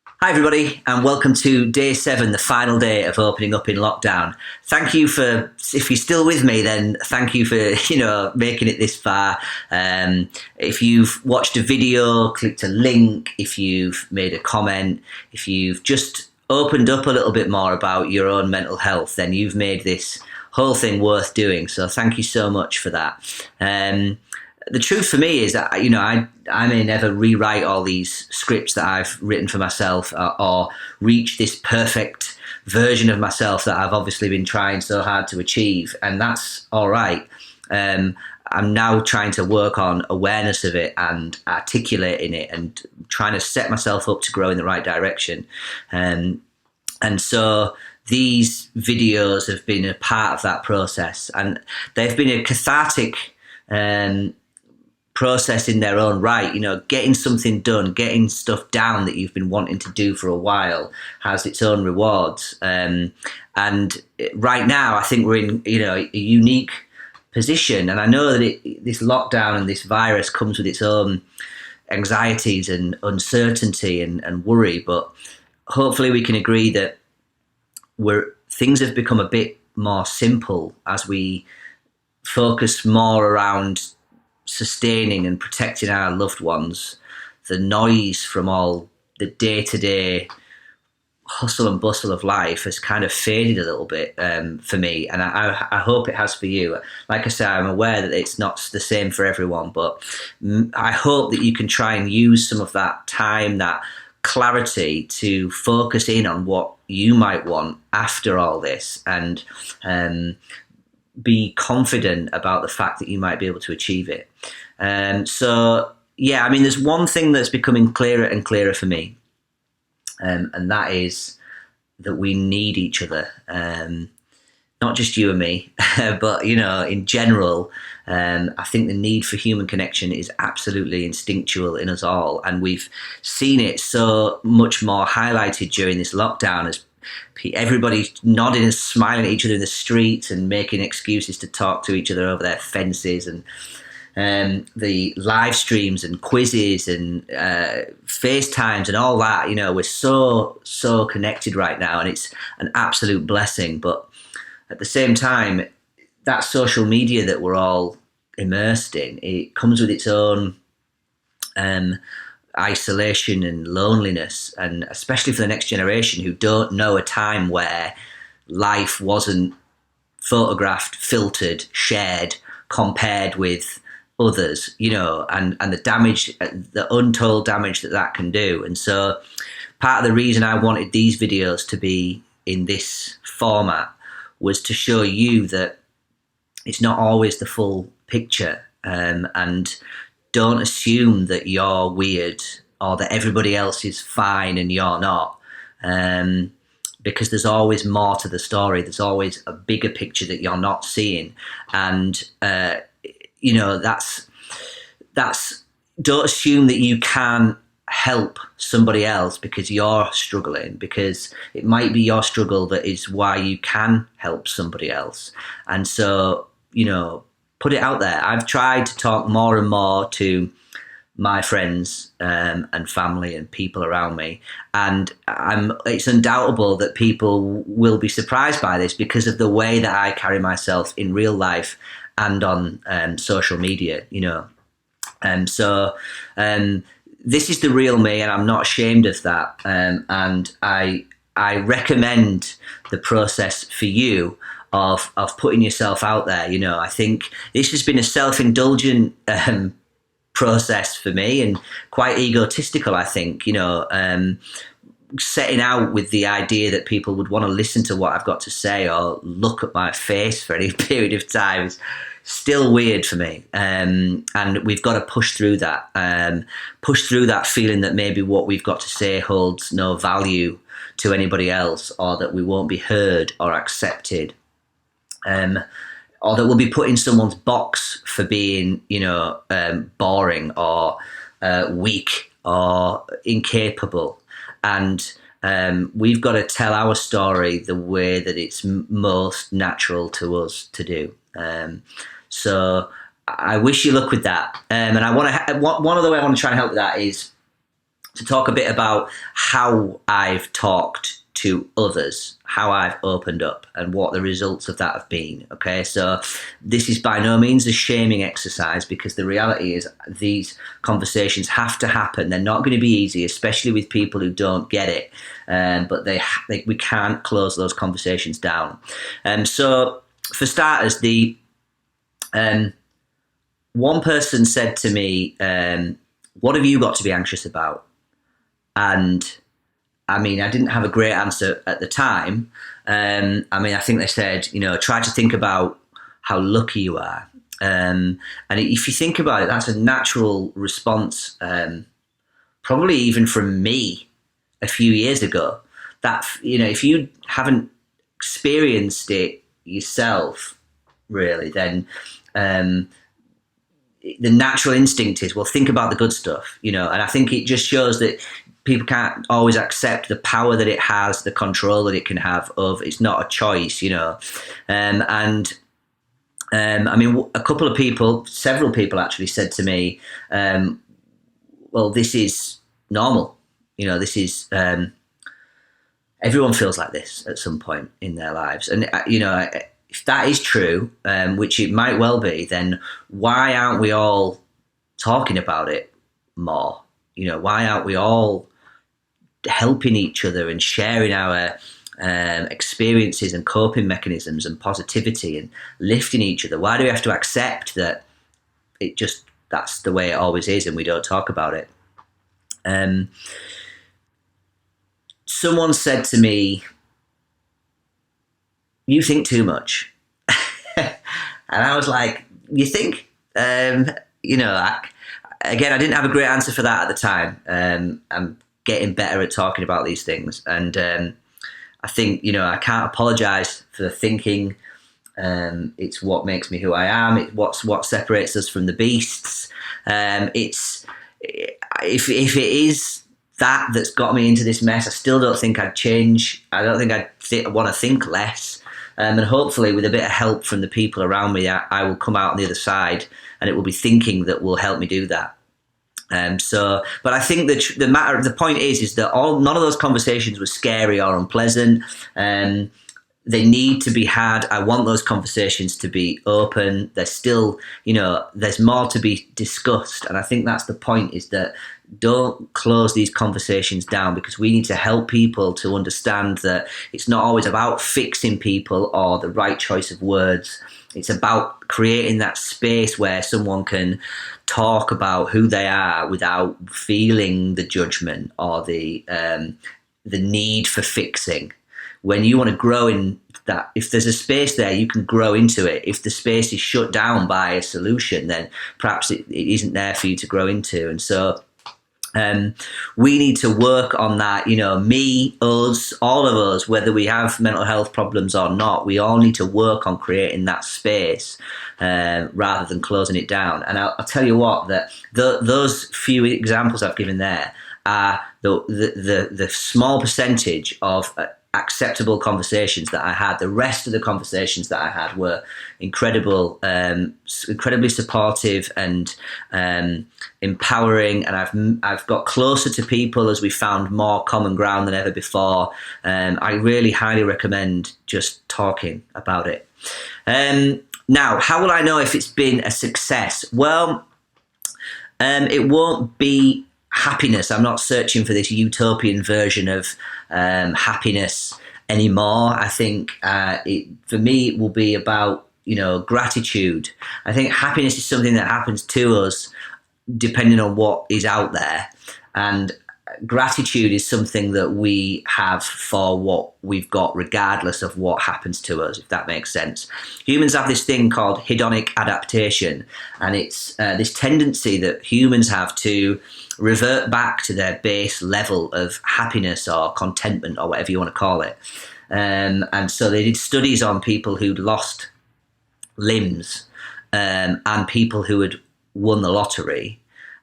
Hi, everybody, and welcome to day 7, the final day of opening up in lockdown. Thank you for, if you're still with me, then thank you for, making it this far. If you've watched a video, clicked a link, if you've made a comment, if you've just opened up a little bit more about your own mental health, then you've made this whole thing worth doing. So thank you so much for that. The truth for me is that I may never rewrite all these scripts that I've written for myself, or reach this perfect version of myself that I've obviously been trying so hard to achieve, and that's all right. I'm now trying to work on awareness of it and articulating it and trying to set myself up to grow in the right direction. And so these videos have been a part of that process, and they've been a cathartic process in their own right. Getting something done, getting stuff down that you've been wanting to do for a while has its own rewards. And right now, I think we're in a unique position. And I know that this lockdown and this virus comes with its own anxieties and uncertainty and worry. But hopefully, we can agree that things have become a bit more simple as we focus more around sustaining and protecting our loved ones. The noise from all the day-to-day hustle and bustle of life has kind of faded a little bit for me, and I hope it has for you. Like I say, I'm aware that it's not the same for everyone, but I hope that you can try and use some of that time, that clarity, to focus in on what you might want after all this, and be confident about the fact that you might be able to achieve it. There's one thing that's becoming clearer and clearer for me, and that is that we need each other. Not just you and me, but in general. I think the need for human connection is absolutely instinctual in us all, and we've seen it so much more highlighted during this lockdown as everybody's nodding and smiling at each other in the streets and making excuses to talk to each other over their fences, and the live streams and quizzes and FaceTimes and all that. We're so connected right now, and it's an absolute blessing. But at the same time, that social media that we're all immersed in, it comes with its own isolation and loneliness, and especially for the next generation who don't know a time where life wasn't photographed, filtered, shared, compared with others, and the damage, the untold damage that can do. And so part of the reason I wanted these videos to be in this format was to show you that it's not always the full picture, and don't assume that you're weird or that everybody else is fine and you're not, because there's always more to the story. There's always a bigger picture that you're not seeing, and that's don't assume that you can help somebody else because you're struggling, because it might be your struggle that is why you can help somebody else. And so put it out there. I've tried to talk more and more to my friends and family and people around me, and it's undoubtable that people will be surprised by this because of the way that I carry myself in real life and on social media. This is the real me, and I'm not ashamed of that. And I recommend the process for you of putting yourself out there. I think this has been a self-indulgent process for me, and quite egotistical, I think. Setting out with the idea that people would want to listen to what I've got to say or look at my face for any period of time is still weird for me. And we've got to push through that feeling that maybe what we've got to say holds no value to anybody else, or that we won't be heard or accepted, or that we'll be put in someone's box for being, boring or weak or incapable. And we've got to tell our story the way that it's most natural to us to do. So I wish you luck with that. And I want to one other way I want to try and help with that is to talk a bit about how I've talked to others, how I've opened up, and what the results of that have been. Okay, so this is by no means a shaming exercise, because the reality is these conversations have to happen. They're not going to be easy, especially with people who don't get it. But we can't close those conversations down. So for starters, the one person said to me, "What have you got to be anxious about?" And I mean, I didn't have a great answer at the time. I mean, I think they said, try to think about how lucky you are. And if you think about it, that's a natural response, probably even from me a few years ago. That, if you haven't experienced it yourself, really, then the natural instinct is, well, think about the good stuff, and I think it just shows that people can't always accept the power that it has, the control that it can have over. It's not a choice, I mean, several people actually said to me, well, this is normal. This is, everyone feels like this at some point in their lives. And, if that is true, which it might well be, then why aren't we all talking about it more? Why aren't we all helping each other and sharing our experiences and coping mechanisms and positivity and lifting each other? Why do we have to accept that that's the way it always is and we don't talk about it? Someone said to me, "You think too much." And I was like, "You think?" Again, I didn't have a great answer for that at the time. I'm getting better at talking about these things. And I think, I can't apologize for the thinking. It's what makes me who I am. It's what separates us from the beasts. If it is that's got me into this mess, I still don't think I'd change. I don't think I'd want to think less. And hopefully with a bit of help from the people around me, I will come out on the other side, and it will be thinking that will help me do that. But I think the point is that none of those conversations were scary or unpleasant. They need to be had. I want those conversations to be open. There's still, there's more to be discussed. And I think that's the point, is that don't close these conversations down, because we need to help people to understand that it's not always about fixing people or the right choice of words. It's about creating that space where someone can talk about who they are without feeling the judgment or the need for fixing. When you want to grow in that, if there's a space there, you can grow into it. If the space is shut down by a solution, then perhaps it isn't there for you to grow into. And so we need to work on that, me, us, all of us, whether we have mental health problems or not. We all need to work on creating that space rather than closing it down. And I'll tell you what, that those few examples I've given there are the small percentage of acceptable conversations that I had. The rest of the conversations that I had were incredibly supportive and empowering, and I've got closer to people as we found more common ground than ever before. I really highly recommend just talking about it. Now, how will I know if it's been a success? Well, it won't be happiness. I'm not searching for this utopian version of happiness anymore. I think for me, it will be about, gratitude. I think happiness is something that happens to us depending on what is out there. And gratitude is something that we have for what we've got, regardless of what happens to us, if that makes sense. Humans have this thing called hedonic adaptation, and it's this tendency that humans have to revert back to their base level of happiness or contentment, or whatever you want to call it. And so they did studies on people who'd lost limbs and people who had won the lottery,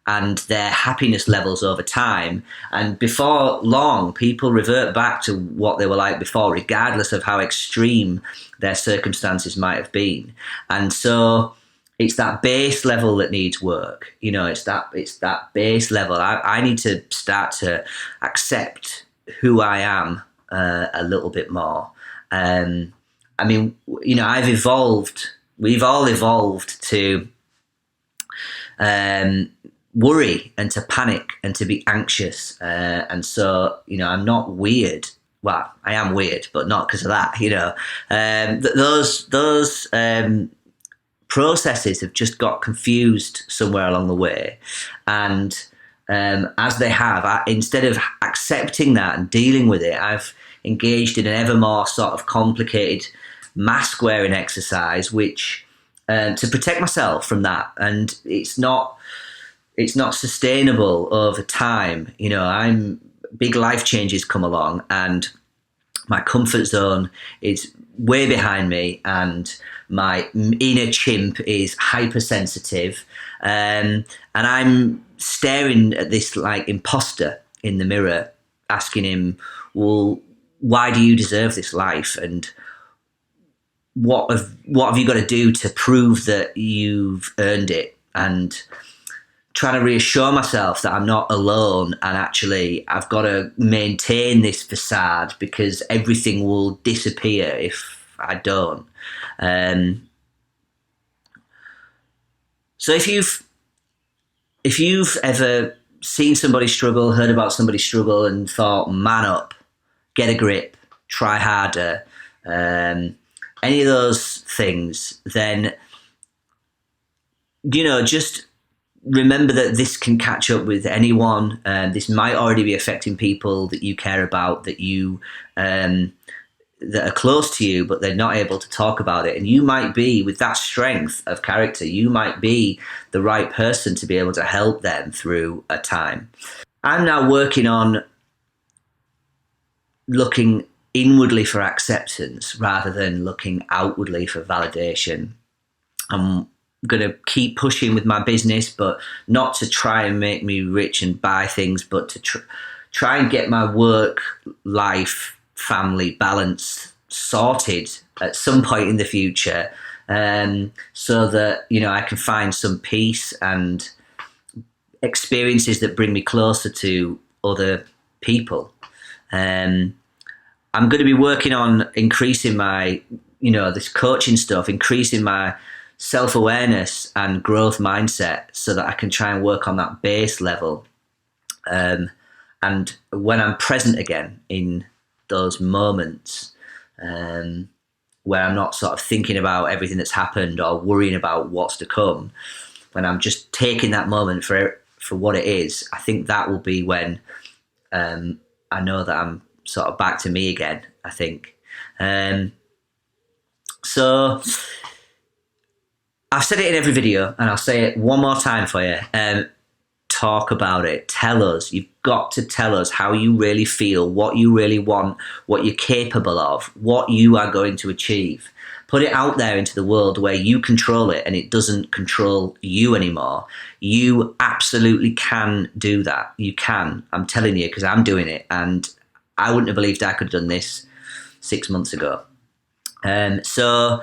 and their happiness levels over time. And before long, people revert back to what they were like before, regardless of how extreme their circumstances might have been. And so, it's that base level that needs work. You know, it's that base level. I need to start to accept who I am a little bit more. I mean, you know, I've evolved. We've all evolved to worry and to panic and to be anxious. And so, you know, I'm not weird. Well, I am weird, but not because of that. You know, those processes have just got confused somewhere along the way, and as they have, instead of accepting that and dealing with it, I've engaged in an ever more sort of complicated mask wearing exercise, which to protect myself from that, and it's not sustainable over time. You know, big life changes come along, and my comfort zone is way behind me, and my inner chimp is hypersensitive, and I'm staring at this like imposter in the mirror, asking him, well, why do you deserve this life, and what have you got to do to prove that you've earned it? And trying to reassure myself that I'm not alone, and actually I've got to maintain this facade because everything will disappear if I don't. So if you've ever seen somebody struggle, heard about somebody struggle, and thought, man up, get a grip, try harder, any of those things, then, you know, just remember that this can catch up with anyone. This might already be affecting people that you care about, that you that are close to you, but they're not able to talk about it. And you might be, with that strength of character, you might be the right person to be able to help them through a time. I'm now working on looking inwardly for acceptance rather than looking outwardly for validation. I'm going to keep pushing with my business, but not to try and make me rich and buy things, but to try and get my work life family balance sorted at some point in the future, so that, you know, I can find some peace and experiences that bring me closer to other people. I'm going to be working on increasing my, you know, this coaching stuff, increasing my self-awareness and growth mindset so that I can try and work on that base level. And when I'm present again in those moments, where I'm not sort of thinking about everything that's happened or worrying about what's to come, when I'm just taking that moment for what it is, I think that will be when I know that I'm sort of back to me again, I think. So I've said it in every video, and I'll say it one more time for you. Talk about it. Tell us. You've got to tell us how you really feel, what you really want, what you're capable of, what you are going to achieve. Put it out there into the world where you control it and it doesn't control you anymore. You absolutely can do that. You can. I'm telling you, because I'm doing it, and I wouldn't have believed I could have done this 6 months ago. So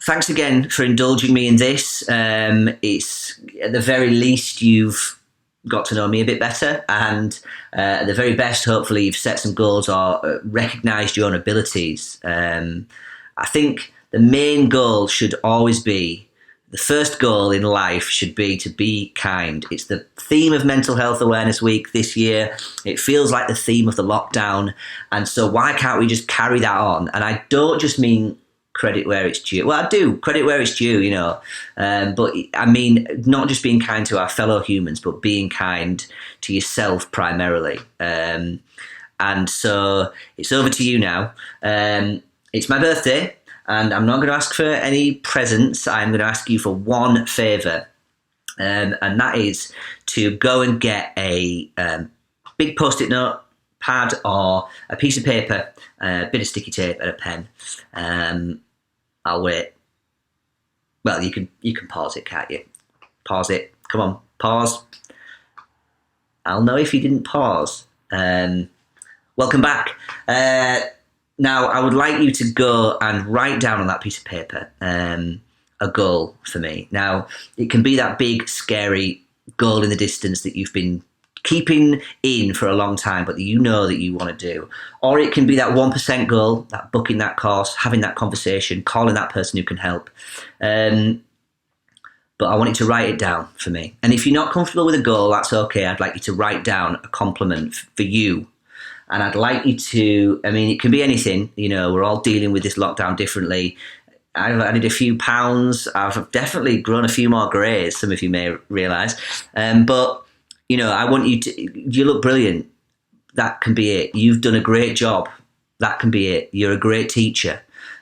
thanks again for indulging me in this. It's, at the very least, you've got to know me a bit better, and at the very best, hopefully you've set some goals or recognised your own abilities. I think the main goal should always be, the first goal in life should be to be kind. It's the theme of Mental Health Awareness Week this year. It feels like the theme of the lockdown. And so why can't we just carry that on? And I don't just mean credit where it's due. Well, I do, credit where it's due, you know. But I mean, not just being kind to our fellow humans, but being kind to yourself primarily. And so it's over to you now. It's my birthday, and I'm not going to ask for any presents. I'm going to ask you for one favour, and that is to go and get a big Post-it note pad or a piece of paper, a bit of sticky tape and a pen. I'll wait. Well, you can pause it, can't you? Pause it. Come on, pause. I'll know if you didn't pause. Welcome back. Now, I would like you to go and write down on that piece of paper a goal for me. Now, it can be that big, scary goal in the distance that you've been keeping in for a long time, but that you know that you want to do. Or it can be that 1% goal, that booking that course, having that conversation, calling that person who can help. But I want you to write it down for me. And if you're not comfortable with a goal, that's okay. I'd like you to write down a compliment for you. And I'd like you to, I mean, it can be anything. You know, we're all dealing with this lockdown differently. I've added a few pounds. I've definitely grown a few more greys, some of you may realise. But, you know, I want you to, you look brilliant. That can be it. You've done a great job. That can be it. You're a great teacher.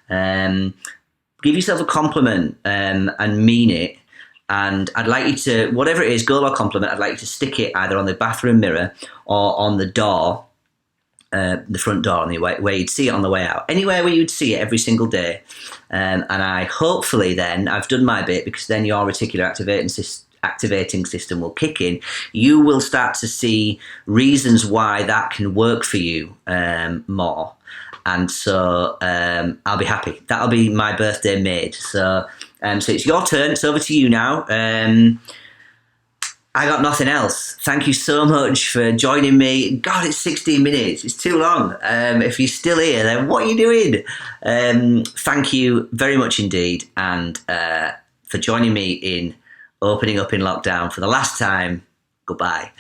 Give yourself a compliment and mean it. And I'd like you to, whatever it is, goal or compliment, I'd like you to stick it either on the bathroom mirror or on the door, the front door, on the way, where you'd see it on the way out. Anywhere where you'd see it every single day. And I hopefully then, I've done my bit, because then your reticular activating system will kick in. You will start to see reasons why that can work for you more. And so I'll be happy. That'll be my birthday made. So it's your turn. It's over to you now. I got nothing else. Thank you so much for joining me. God, it's 16 minutes. It's too long. If you're still here, then what are you doing? Thank you very much indeed. And for joining me in opening up in lockdown for the last time. Goodbye.